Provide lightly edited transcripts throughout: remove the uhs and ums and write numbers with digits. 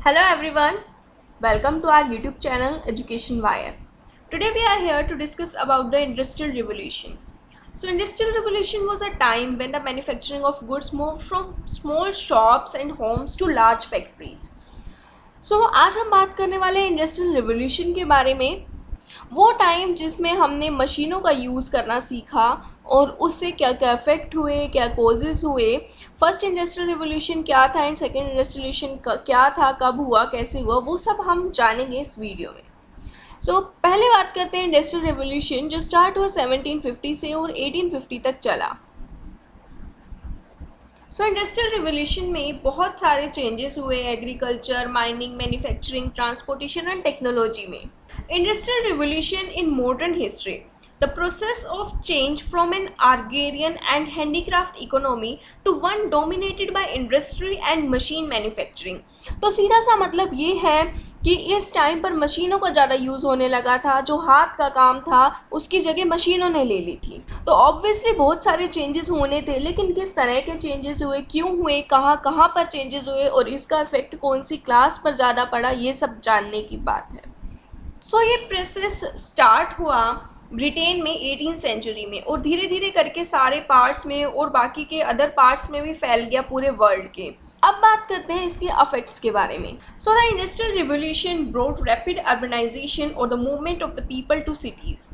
Hello everyone, welcome to our YouTube channel Education Wire. Today we are here to discuss about the Industrial Revolution. So Industrial Revolution was a time when the manufacturing of goods moved from small shops and homes to large factories. So आज हम बात करने वाले हैं industrial revolution के बारे में। वो टाइम जिसमें हमने मशीनों का यूज़ करना सीखा और उससे क्या क्या इफ़ेक्ट हुए, क्या कॉजेज़ हुए, फर्स्ट इंडस्ट्रियल रिवोल्यूशन क्या था एंड सेकेंड इंडस्ट्रियल रिवोल्यूशन क्या था, कब हुआ, कैसे हुआ, वो सब हम जानेंगे इस वीडियो में। पहले बात करते हैं इंडस्ट्रियल रिवोल्यूशन जो स्टार्ट हुआ 1750 से और 1850 तक चला। इंडस्ट्रियल रिवोल्यूशन में बहुत सारे चेंजेस हुए agriculture, mining, manufacturing, transportation and technology में। Industrial revolution in modern history, the process of change from an agrarian and handicraft economy to one dominated by industry and machine manufacturing। तो सीधा सा मतलब ये है कि इस टाइम पर मशीनों का ज़्यादा यूज़ होने लगा था, जो हाथ का काम था उसकी जगह मशीनों ने ले ली थी। तो ऑब्वियसली बहुत सारे चेंजेस होने थे, लेकिन किस तरह के चेंजेस हुए, क्यों हुए, कहाँ कहाँ पर चेंजेस हुए और इसका इफेक्ट कौन सी क्लास पर ज़्यादा पड़ा, ये सब जानने की बात है। ये प्रोसेस स्टार्ट हुआ ब्रिटेन में 18th सेंचुरी में और धीरे धीरे करके सारे पार्ट्स में और बाकी के अदर पार्ट्स में भी फैल गया पूरे वर्ल्ड के। अब बात करते हैं इसके अफेक्ट्स के बारे में। The industrial revolution brought rapid urbanisation और the movement of the people to cities.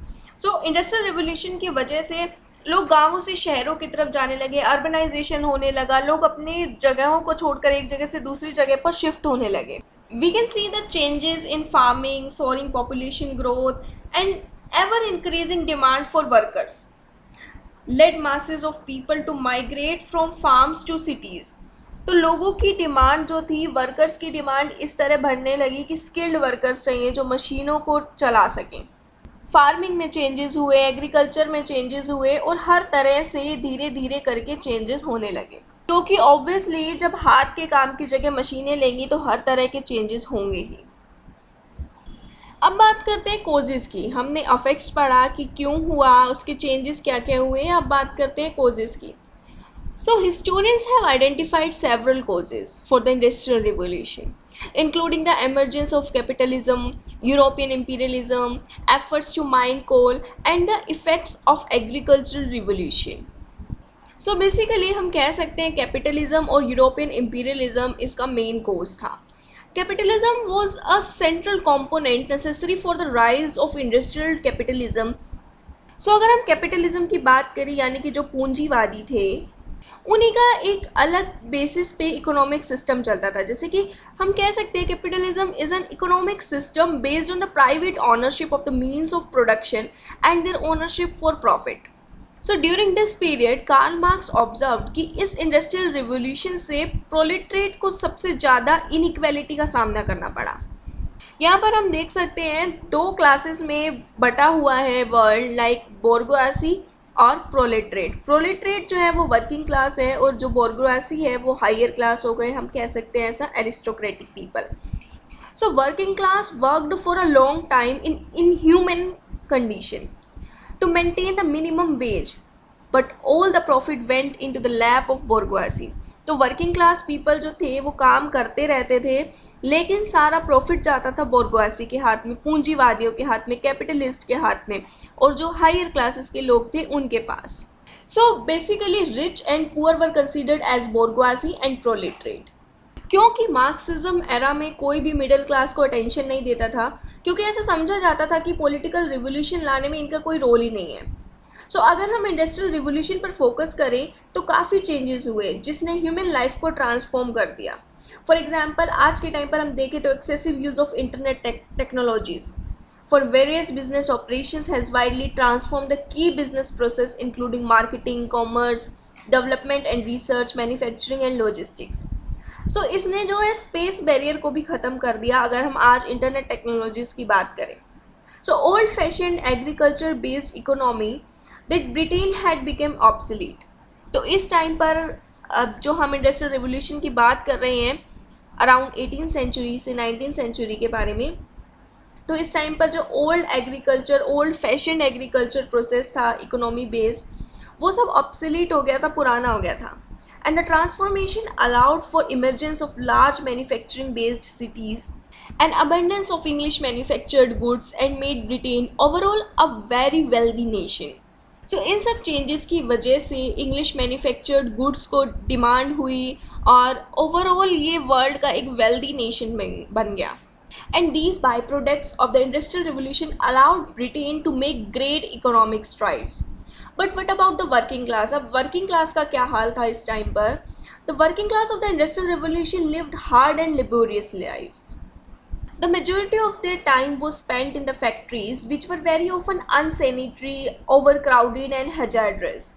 Industrial revolution की वजह से लोग गांवों से शहरों की तरफ जाने लगे, अर्बनाइजेशन होने लगा, लोग अपनी जगहों को छोड़कर एक जगह से दूसरी जगह पर शिफ्ट होने लगे। We can see the changes in farming, soaring population growth, and ever increasing demand for workers led masses of people to migrate from farms to cities। तो लोगों की डिमांड जो थी, वर्कर्स की डिमांड इस तरह बढ़ने लगी कि स्किल्ड वर्कर्स चाहिए जो मशीनों को चला सकें। फार्मिंग में चेंजेस हुए, एग्रीकल्चर में चेंजेस हुए और हर तरह से धीरे धीरे करके चेंजेस होने लगे, क्योंकि ऑब्वियसली जब हाथ के काम की जगह मशीनें लेंगी तो हर तरह के चेंजेस होंगे ही। अब बात करते हैं कॉजेज़ की। हमने अफेक्ट्स पढ़ा कि क्यों हुआ, उसके चेंजेस क्या क्या हुए। अब बात करते हैं कॉजेज़ की। Historians have identified several causes for the industrial revolution, including the emergence of capitalism, European imperialism, efforts to mine coal, and the effects of agricultural revolution। Basically हम कह सकते हैं कैपिटलिज्म और यूरोपियन इम्पीरियलिज्म इसका main कोज था। Capitalism was a central component necessary for the rise of industrial capitalism. अगर हम capitalism की बात करें, यानी कि जो पूंजीवादी थे, उन्हीं का एक अलग बेसिस पे इकोनॉमिक सिस्टम चलता था। जैसे कि हम कह सकते हैं capitalism is an economic system based on the private ownership of the means of production and their ownership for profit. During this period Karl Marx observed कि इस इंडस्ट्रियल रिवोल्यूशन से प्रोलेटरेट को सबसे ज़्यादा इनइक्वालिटी का सामना करना पड़ा। यहाँ पर हम देख सकते हैं दो क्लासेस में बटा हुआ है वर्ल्ड, लाइक बोर्गोआसी और प्रोलेटरेट। प्रोलेटरेट जो है वो वर्किंग क्लास है और जो बोर्गोआसी है वो हायर क्लास हो गए, हम कह सकते हैं ऐसा aristocratic people. Working class worked for a long time in inhuman condition to maintain the minimum wage, but all the profit went into the lap of bourgeoisie। तो वर्किंग क्लास पीपल जो थे वो काम करते रहते थे, लेकिन सारा प्रॉफिट जाता था बोर्गोआसी के हाथ में, पूंजीवादियों के हाथ में, कैपिटलिस्ट के हाथ में, और जो हायर क्लासेस के लोग थे उनके पास। Basically rich and poor were considered as bourgeoisie and proletariat. क्योंकि मार्क्सिज्म एरा में कोई भी मिडिल क्लास को अटेंशन नहीं देता था, क्योंकि ऐसा समझा जाता था कि पॉलिटिकल रिवोल्यूशन लाने में इनका कोई रोल ही नहीं है। अगर हम इंडस्ट्रियल रिवोल्यूशन पर फोकस करें तो काफ़ी चेंजेस हुए जिसने ह्यूमन लाइफ को ट्रांसफॉर्म कर दिया। फॉर एग्जांपल आज के टाइम पर हम देखें तो excessive use of internet technologies for various business operations has widely transform the key business process including marketing, commerce, development and research, manufacturing and logistics. इसने जो है स्पेस बैरियर को भी ख़त्म कर दिया अगर हम आज इंटरनेट टेक्नोलॉजीज़ की बात करें। Old fashion agriculture based economy that Britain had became obsolete. तो इस टाइम पर अब जो हम इंडस्ट्रियल रिवोल्यूशन की बात कर रहे हैं अराउंड 18th सेंचुरी से 19th सेंचुरी के बारे में, तो इस टाइम पर जो old agriculture, old fashion agriculture process था इकोनॉमी बेस्ड, वो सब ऑब्सोलीट हो गया था, पुराना हो गया था। and the transformation allowed for emergence of large manufacturing based cities and abundance of English manufactured goods and made Britain overall a very wealthy nation. So इन सब चेंजेस की वजह से इंग्लिश मैन्युफैक्चर्ड गुड्स को डिमांड हुई और overall ये world का एक वेल्दी नेशन बन गया. And these byproducts of the Industrial Revolution allowed Britain to make great economic strides. But what about the working class? अब working class का क्या हाल था इस टाइम पर? The working class of the Industrial Revolution lived hard and laborious lives. The majority of their time was spent in the factories, which were very often unsanitary, overcrowded and hazardous.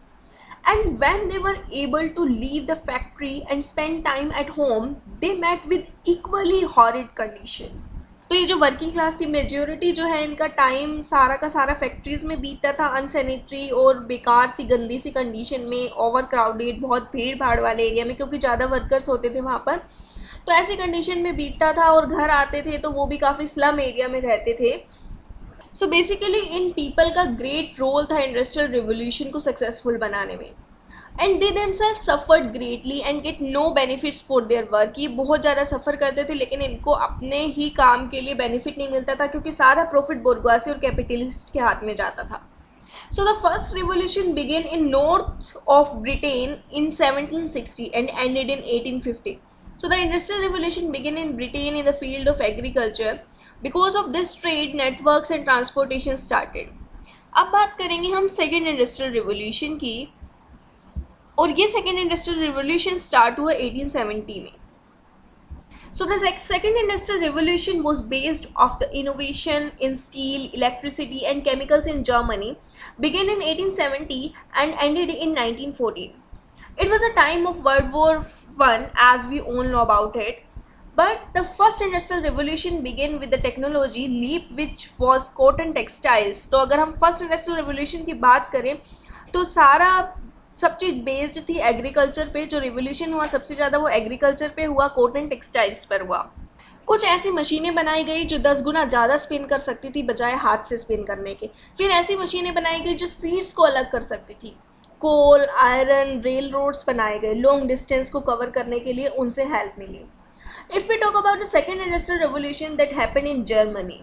And when they were able to leave the factory and spend time at home, they met with equally horrid condition. तो ये जो working class थी, majority जो है इनका time सारा का सारा फैक्ट्रीज़ में बीतता था, अनसैनिटरी और बेकार सी गंदी सी कंडीशन में, ओवर क्राउडेड, बहुत भीड़ भाड़ वाले एरिया में, क्योंकि ज़्यादा वर्कर्स होते थे वहाँ पर, तो ऐसी कंडीशन में बीतता था. और घर आते थे तो वो भी काफ़ी स्लम एरिया में रहते थे. सो बेसिकली इन पीपल का ग्रेट रोल था इंडस्ट्रियल रिवोल्यूशन को सक्सेसफुल बनाने में. And they themselves suffered greatly and get no benefits for their work. ये बहुत ज़्यादा सफ़र करते थे लेकिन इनको अपने ही काम के लिए बेनिफिट नहीं मिलता था, क्योंकि सारा प्रॉफिट बोर्गवासी और कैपिटलिस्ट के हाथ में जाता था. So the first revolution began in north of Britain in 1760 and ended in 1850. So the industrial revolution began in Britain in the field of agriculture. Because of this, trade networks and transportation started. अब बात करेंगे हम second industrial revolution की, और ये second industrial revolution start हुआ 1870 में. So the second industrial revolution was based off the innovation in steel, electricity and chemicals in Germany, began in 1870 and ended in 1914. It was a time of World War I, as we all know about it. But the first industrial revolution began with the technology leap, which was cotton textiles. तो अगर हम first industrial revolution की बात करें तो सारा सब cheese based थी एग्रीकल्चर पे. जो रिवोल्यूशन हुआ सबसे ज़्यादा वो एग्रीकल्चर पे हुआ, कॉटन टेक्सटाइल्स पर हुआ. कुछ ऐसी मशीनें बनाई गई जो 10 गुना ज़्यादा स्पिन कर सकती थी बजाय हाथ से स्पिन करने के. फिर ऐसी मशीनें बनाई गई जो सीड्स को अलग कर सकती थी. कोल, आयरन, रेल रोड्स बनाए गए लॉन्ग डिस्टेंस को कवर करने के लिए, उनसे हेल्प मिली. If we talk about the second industrial revolution that happened in Germany,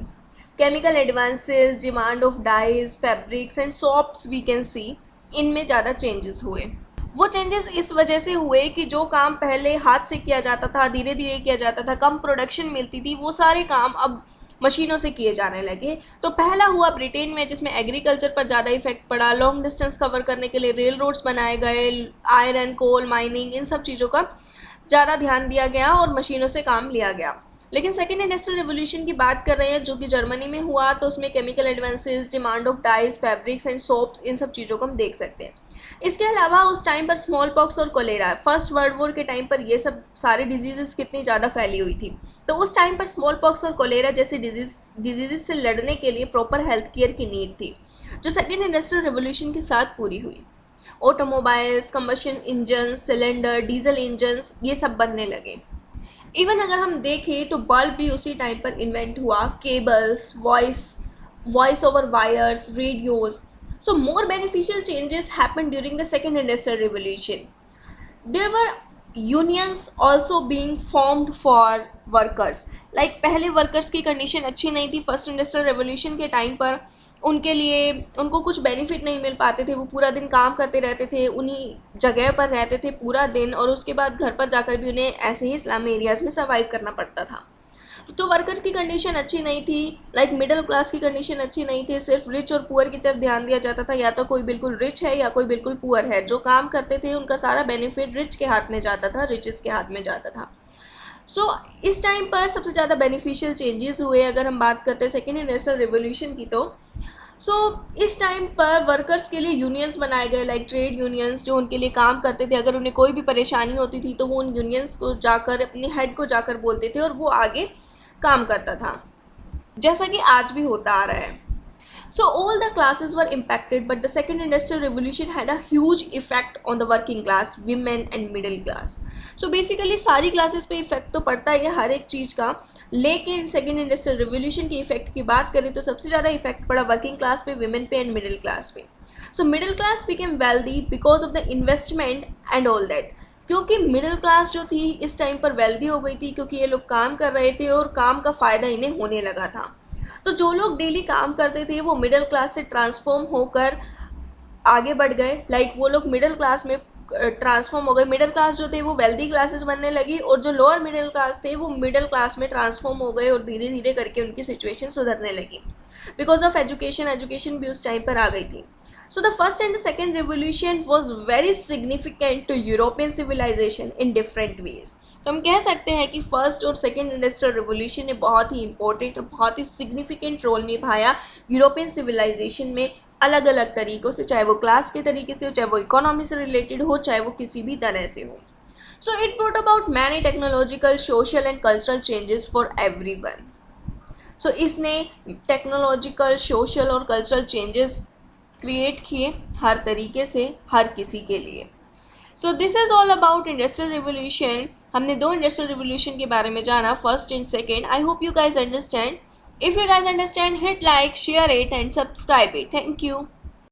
chemical advances, demand of dyes, fabrics and soaps we can see, इनमें ज़्यादा चेंजेस हुए. वो चेंजेस इस वजह से हुए कि जो काम पहले हाथ से किया जाता था, धीरे धीरे किया जाता था, कम प्रोडक्शन मिलती थी, वो सारे काम अब मशीनों से किए जाने लगे. तो पहला हुआ ब्रिटेन में, जिसमें एग्रीकल्चर पर ज़्यादा इफेक्ट पड़ा. लॉन्ग डिस्टेंस कवर करने के लिए रेल रोड्स बनाए गए, आयरन, कोल, माइनिंग, इन सब चीज़ों का ज़्यादा ध्यान दिया गया और मशीनों से काम लिया गया. लेकिन सेकेंड इंडस्ट्रियल रिवोल्यूशन की बात कर रहे हैं जो कि जर्मनी में हुआ, तो उसमें chemical advances, demand of dyes, fabrics and soaps, इन सब चीज़ों को हम देख सकते हैं. इसके अलावा उस टाइम पर स्मॉल पॉक्स और कोलेरा, फर्स्ट वर्ल्ड वॉर के टाइम पर ये सब सारे डिजीज़ कितनी ज़्यादा फैली हुई थी. तो उस टाइम पर स्मॉल पॉक्स और कोलेरा जैसे डिजीज़ से लड़ने के लिए प्रॉपर हेल्थ केयर की नीड थी, जो सेकेंड इंडस्ट्रियल रिवोल्यूशन के साथ पूरी हुई. Automobiles, combustion engines, cylinder, diesel engines, ये सब बनने लगे. इवन अगर हम देखें तो बल्ब भी उसी टाइम पर इन्वेंट हुआ, cables, voice over wires, radios. So more beneficial changes happen during the second industrial revolution. There were unions also being formed for workers. Like पहले वर्कर्स की कंडीशन अच्छी नहीं थी फर्स्ट इंडस्ट्रियल रिवोल्यूशन के time पर. उनके लिए उनको कुछ बेनिफिट नहीं मिल पाते थे, वो पूरा दिन काम करते रहते थे, उन्हीं जगह पर रहते थे पूरा दिन, और उसके बाद घर पर जाकर भी उन्हें ऐसे ही स्लम एरियाज़ में सर्वाइव करना पड़ता था. तो वर्कर की कंडीशन अच्छी नहीं थी. लाइक मिडिल क्लास की कंडीशन अच्छी नहीं थी. सिर्फ रिच और पुअर की तरफ ध्यान दिया जाता था. या तो कोई बिल्कुल रिच है या कोई बिल्कुल पुअर है. जो काम करते थे उनका सारा बेनिफिट रिच के हाथ में जाता था, रिचेस के हाथ में जाता था. सो इस टाइम पर सबसे ज़्यादा बेनिफिशियल चेंजेस हुए अगर हम बात करते हैं सेकेंड इंडस्ट्रियल रिवोल्यूशन की. तो इस टाइम पर वर्कर्स के लिए यूनियंस बनाए गए, लाइक ट्रेड यूनियंस, जो उनके लिए काम करते थे. अगर उन्हें कोई भी परेशानी होती थी तो वो उन यूनियंस को जाकर, अपने हेड को जाकर बोलते थे और वो आगे काम करता था, जैसा कि आज भी होता आ रहा है. So all the classes were impacted, but the second industrial revolution had a huge effect on the working class, women and middle class. So basically सारी क्लासेस पे इफेक्ट तो पड़ता है हर एक चीज़ का, लेकिन सेकेंड इंडस्ट्रियल रिवोल्यूशन की इफेक्ट की बात करें तो सबसे ज़्यादा इफेक्ट पड़ा वर्किंग क्लास पे, विमेन पे एंड मिडिल क्लास पे. So middle class became wealthy because of the investment and all that. क्योंकि मिडिल क्लास जो थी इस टाइम पर वेल्दी हो गई थी, क्योंकि ये लोग काम कर रहे थे और काम का फ़ायदा इन्हें होने लगा था। तो जो लोग डेली काम करते थे वो मिडिल क्लास से ट्रांसफॉर्म होकर आगे बढ़ गए। लाइक वो लोग मिडिल क्लास में ट्रांसफॉर्म हो गए। मिडिल क्लास जो थे वो वेल्दी क्लासेस बनने लगी, और जो लोअर मिडिल क्लास थे वो मिडिल क्लास में ट्रांसफॉर्म हो गए, और धीरे धीरे करके उनकी सिचुएशन सुधरने लगी बिकॉज ऑफ एजुकेशन भी उस टाइम पर आ गई थी। So the first and the second revolution was very significant to European civilization in different ways. तो हम कह सकते हैं कि फर्स्ट और सेकेंड इंडस्ट्रियल रिवोल्यूशन ने बहुत ही इंपॉर्टेंट और बहुत ही सिग्निफिकेंट रोल निभाया यूरोपियन सिविलाइजेशन में, अलग अलग तरीक़ों से, चाहे वो क्लास के तरीके से हो, चाहे वो इकोनॉमी से रिलेटेड हो, चाहे वो किसी भी तरह से हो। So it brought about many technological, social and cultural changes for everyone. So इसने टेक्नोलॉजिकल, सोशल और कल्चरल चेंजेस क्रिएट किए हर तरीके से, हर किसी के लिए। So this is all about industrial revolution. हमने दो इंडस्ट्रियल रिवोल्यूशन के बारे में जाना, first and second. I hope you guys understand. If you guys understand, hit like, share it and subscribe it. Thank you.